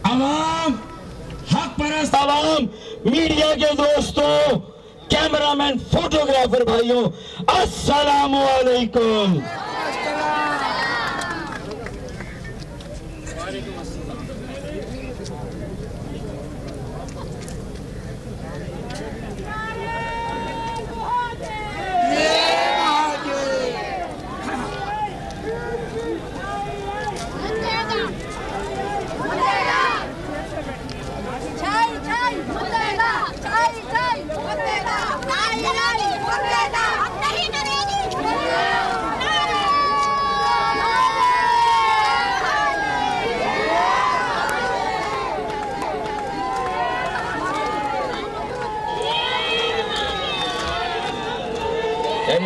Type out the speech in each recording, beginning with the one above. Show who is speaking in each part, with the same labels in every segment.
Speaker 1: आवाम, हक परस्त आवाम, मीडिया के दोस्तों, कैमरामैन, फोटोग्राफर भाइयों, अस्सलामु अलैकुम।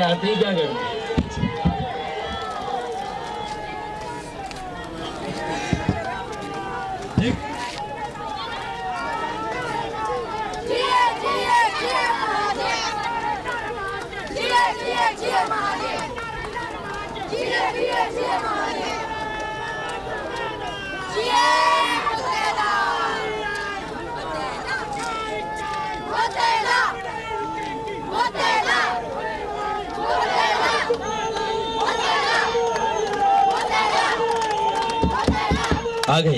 Speaker 1: आती क्या कर आगे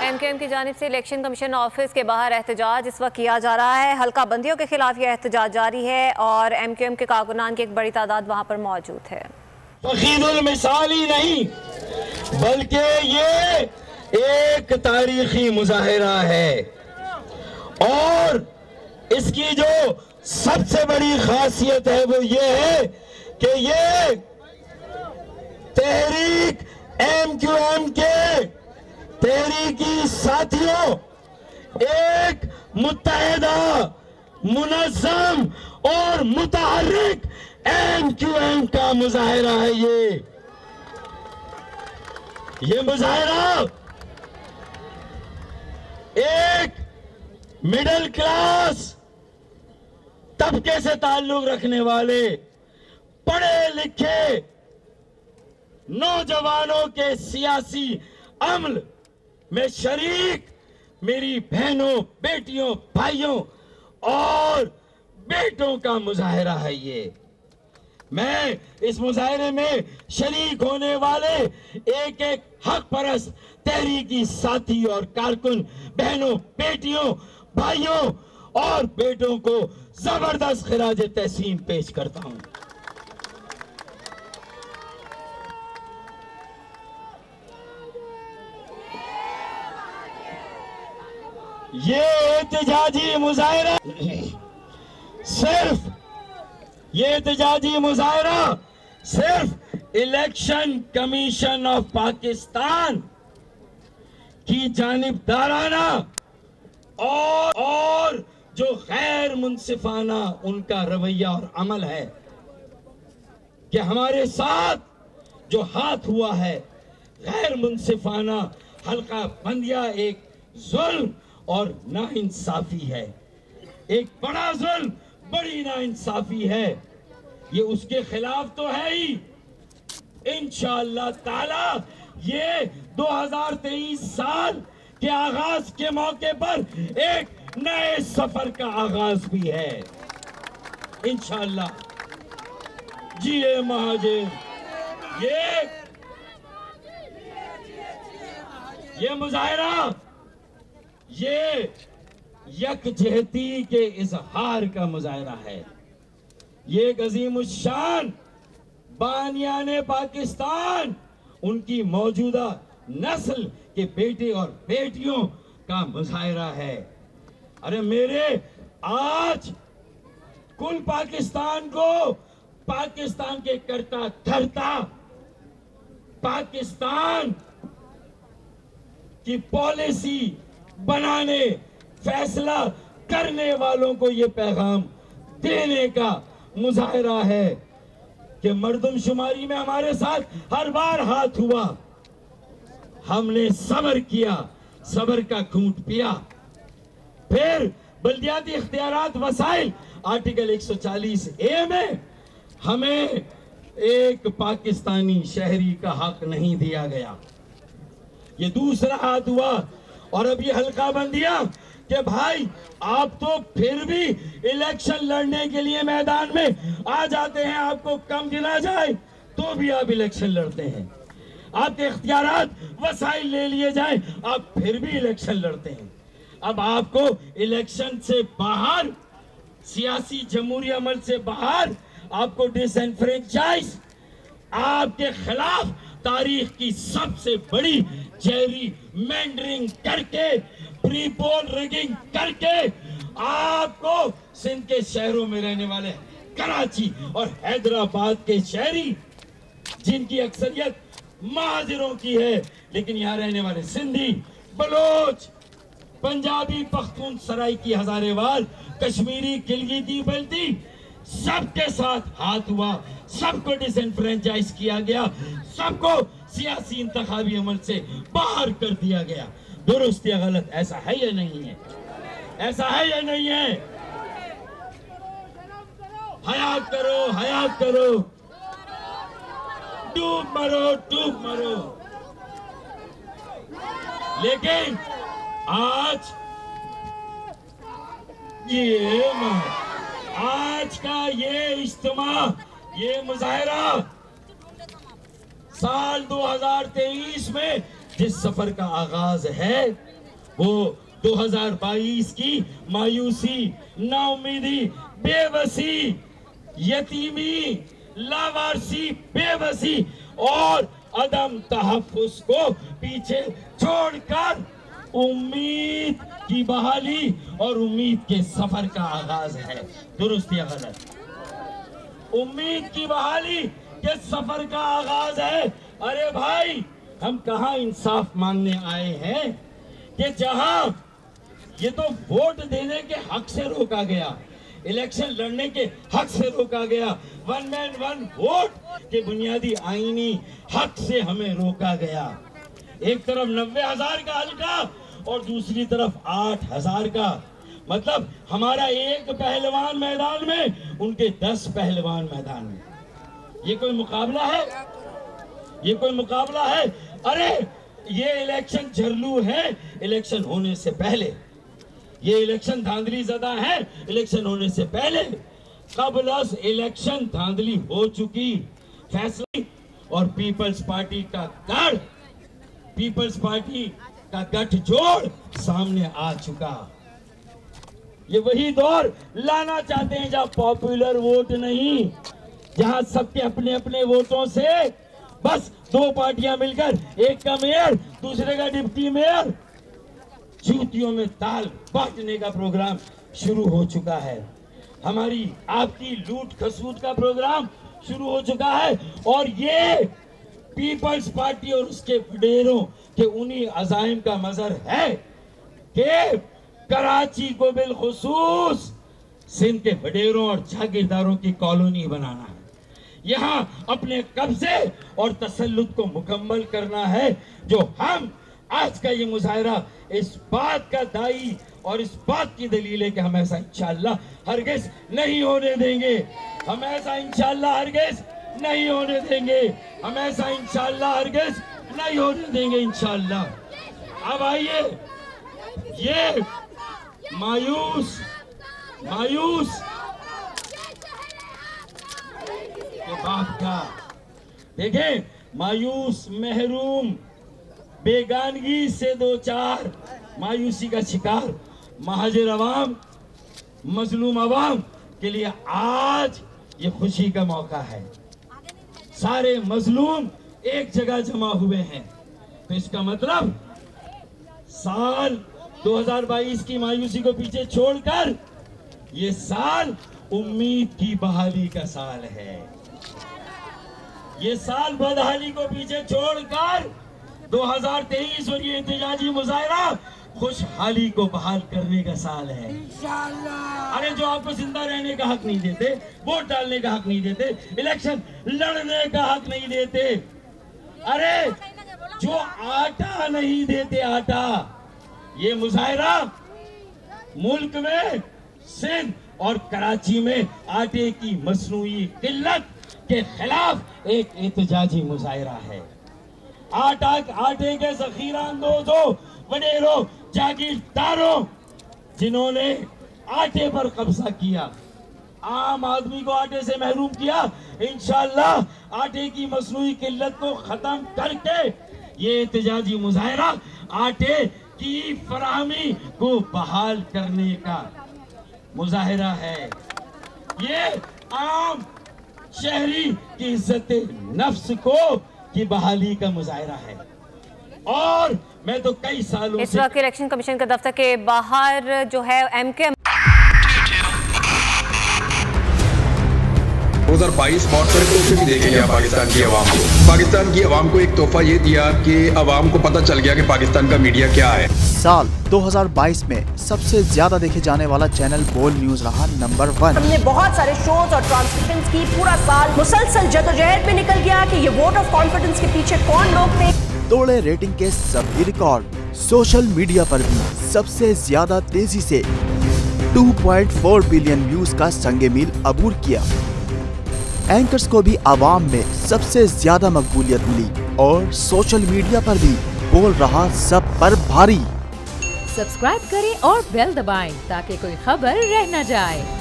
Speaker 2: एमक्यूएम की जानिब से इलेक्शन कमीशन ऑफिस के बाहर एहतजाज इस वक्त किया जा रहा है। हल्का बंदियों के खिलाफ यह एहतजाज जारी है और एमक्यूएम के कारकुनान की एक बड़ी तादाद वहां पर मौजूद है।
Speaker 1: फकीरुल मिसाल ही नहीं बल्कि ये एक तारीखी मुजाहिरा है और इसकी जो सबसे बड़ी खासियत है वो ये है कि ये तहरीक एमक्यूएम के तहरीकी साथियों एक मुत्तहिदा, मुनज़्ज़म और मुतहर्रिक एमक्यूएम का मुजाहिरा है। ये मुजाहिरा एक मिडिल क्लास तबके से ताल्लुक रखने वाले पढ़े लिखे नौजवानों के सियासी अमल में शरीक मेरी बहनों, बेटियों, भाइयों और बेटों का मुजाहिरा है। ये मैं इस मुजाहिरे में शरीक होने वाले एक एक हक परस्त तहरीकी साथी और कारकुन बहनों, बेटियों, भाइयों और बेटों को जबरदस्त खिराज तहसीन पेश करता हूं। ये एहतजाजी मुजाहिरा सिर्फ इलेक्शन कमीशन ऑफ पाकिस्तान की जानिबदाराना और जो गैर मुनसिफाना उनका रवैया और अमल है कि हमारे साथ जो हाथ हुआ है गैर मुनसिफाना हल्का बंदिया एक जुल्म और नाइंसाफी है, एक बड़ा जुल्म, बड़ी नाइंसाफी है। ये उसके खिलाफ तो है ही। इंशाअल्लाह ताला ये 2023 साल के आगाज के मौके पर एक नए सफर का आगाज भी है इंशाअल्लाह। जिए महाजिर। ये मुजाहिरा ये यकजहती के इजहार का मुजाहिरा है। ये एक अजीमुश्शान बानियाने पाकिस्तान उनकी मौजूदा नस्ल के बेटे और बेटियों का मुजाहिरा है। अरे मेरे आज कुल पाकिस्तान को पाकिस्तान के करता धरता पाकिस्तान की पॉलिसी बनाने फैसला करने वालों को ये पैगाम देने का मुजाहिरा है कि मर्दमशुमारी में हमारे साथ हर बार हाथ हुआ, हमने सब्र किया, सब्र का घूंट पिया। फिर बल्दियाती इख्तियारात वसाइल आर्टिकल 140A में हमें एक पाकिस्तानी शहरी का हक नहीं दिया गया। ये दूसरा हाथ हुआ और अब ये हल्का बंदियां कि भाई आप तो फिर भी इलेक्शन लड़ने के लिए मैदान में आ जाते हैं, आपको कम गिना जाए तो भी आप इलेक्शन लड़ते हैं, आपके इख्तियारात वसाइल ले लिए जाए आप फिर भी इलेक्शन लड़ते हैं। अब आपको इलेक्शन से बाहर, सियासी जमहूरी अमल से बाहर, आपको डिसएनफ्रेंचाइज, आपके खिलाफ तारीख की सबसे बड़ी जेरी मैंडरिंग करके, प्री पोल रिगिंग करके आपको सिंध के शहरों में रहने वाले कराची और हैदराबाद के शहरी, जिनकी अक्सरियत महाजिरों की है, लेकिन यहाँ रहने वाले सिंधी, बलोच, पंजाबी, पख्तून, सराइकी, हजारेवाल, कश्मीरी, गिलगिती, बल्ती, सबके साथ हाथ हुआ, सबको डिसएनफ्रेंचाइज किया गया, सबको सियासी इंतखाबी अमल से बाहर कर दिया गया। दुरुस्त या गलत, ऐसा है या नहीं है? ऐसा है या नहीं है? हयात करो, हयात करो, डूब मरो, डूब मरो। लेकिन आज का ये इज्तिमा, ये मुजाहिरा साल 2023 में जिस सफर का आगाज है, वो 2022 की मायूसी, नाउमीदी, बेबसी, यतीमी, लावारसी, बेबसी और अदम तहफ्फुज़ को पीछे छोड़कर उम्मीद की बहाली और उम्मीद के सफर का आगाज है। दुरुस्त या गलत? उम्मीद की बहाली के सफर का आगाज है। अरे भाई, हम कहाँ इंसाफ मांगने आए हैं कि जहां ये तो वोट देने के हक से रोका गया, इलेक्शन लड़ने के हक से रोका गया, वन मैन वन वोट के बुनियादी आईनी हक से हमें रोका गया। एक तरफ 90,000 का हल्का और दूसरी तरफ 8,000 का, मतलब हमारा एक पहलवान मैदान में, उनके 10 पहलवान मैदान में। ये कोई मुकाबला है? ये कोई मुकाबला है? अरे ये इलेक्शन झरलू है इलेक्शन होने से पहले, ये इलेक्शन धांधली ज़दा है इलेक्शन होने से पहले। कबल इलेक्शन धांधली हो चुकी, फैसला और पीपल्स पार्टी का गढ़, पीपल्स पार्टी का गठजोड़ सामने आ चुका। ये वही दौर लाना चाहते हैं जहां पॉपुलर वोट नहीं, जहां सबके अपने अपने वोटों से बस 2 पार्टियां मिलकर, एक का मेयर दूसरे का डिप्टी मेयर, जूतियों में ताल बांटने का प्रोग्राम शुरू हो चुका है। हमारी आपकी लूट खसूट का प्रोग्राम शुरू हो चुका है। और ये पीपल्स पार्टी और उसके वडेरों के उन्हीं अज़ाइम का मजर है कि कराची को बिलखुसूस सिंध के वडेरों और जागीरदारों की कॉलोनी बनाना है, यहाँ अपने कब्जे और तसल्लुत को मुकम्मल करना है। जो हम आज का ये मुजाहिरा इस बात का दाई और इस बात की दलील है कि हम ऐसा इंशाअल्लाह हरगिज़ नहीं होने देंगे, हम ऐसा इंशाअल्लाह हरगिज़ नहीं होने देंगे, हम ऐसा इंशाअल्लाह हरगिज़ नहीं होने देंगे इंशाअल्लाह। अब आइए, ये मायूस के बाप का देखें, मायूस, महरूम, बेगानगी से 2-4 मायूसी का शिकार महाजिर अवाम, मजलूम अवाम के लिए आज ये खुशी का मौका है। सारे मजलूम एक जगह जमा हुए हैं, तो इसका मतलब साल 2022 की मायूसी को पीछे छोड़कर ये साल उम्मीद की बहाली का साल है। ये साल बदहाली को पीछे छोड़कर 2023 और ये एहतजाजी मुजाहिरा खुशहाली को बहाल करने का साल है इंशाअल्लाह। अरे जो आपको जिंदा रहने का हक नहीं देते, वोट डालने का हक नहीं देते, इलेक्शन लड़ने का हक नहीं देते, अरे जो आटा नहीं देते, आटा, ये मुजाहिरा मुल्क में सिंध और कराची में आटे की मसनूई किल्लत के खिलाफ एक एहतजाजी मुजाहिरा है। आटे के जखीरा अंदोजों, वडेरों, जागीरदारों जिन्होंने आटे पर कब्जा किया, आम आदमी को आटे से महरूम किया। इंशाअल्लाह आटे की मसनूई किल्लत को खत्म करके ये एहतजाजी मुजाहरा आटे की फराहमी को बहाल करने का मुजाहरा है। ये आम शहरी की इज्जत नफ्स को की बहाली का मुजाहरा है। और मैं तो कई सालों
Speaker 2: इस वक्त इलेक्शन कमीशन के दफ्तर के बाहर जो है MQM
Speaker 3: 2022 बहुत सारे तोहफे भी देखे गया पाकिस्तान की आवाम को। पाकिस्तान की आवाम को एक तोहफा ये दिया कि आवाम को पता चल गया कि पाकिस्तान का मीडिया क्या है।
Speaker 4: साल 2022 में सबसे ज्यादा देखे जाने वाला चैनल बोल न्यूज रहा नंबर 1।
Speaker 5: हमने बहुत सारे शोज और ट्रांसमिशंस की, पूरा साल मुसलसल जदोजहद में निकल गया कि ये वोट ऑफ कॉन्फिडेंस के पीछे कौन लोग थे।
Speaker 4: तोड़े रेटिंग के सभी रिकॉर्ड। सोशल मीडिया पर भी सबसे ज्यादा तेजी से 2.4 बिलियन व्यूज का संगे मील अबूर किया। एंकर्स को भी आवाम में सबसे ज्यादा मकबूलियत मिली और सोशल मीडिया पर भी बोल रहा सब पर भारी।
Speaker 6: सब्सक्राइब करें और बेल दबाएं ताकि कोई खबर रह न जाए।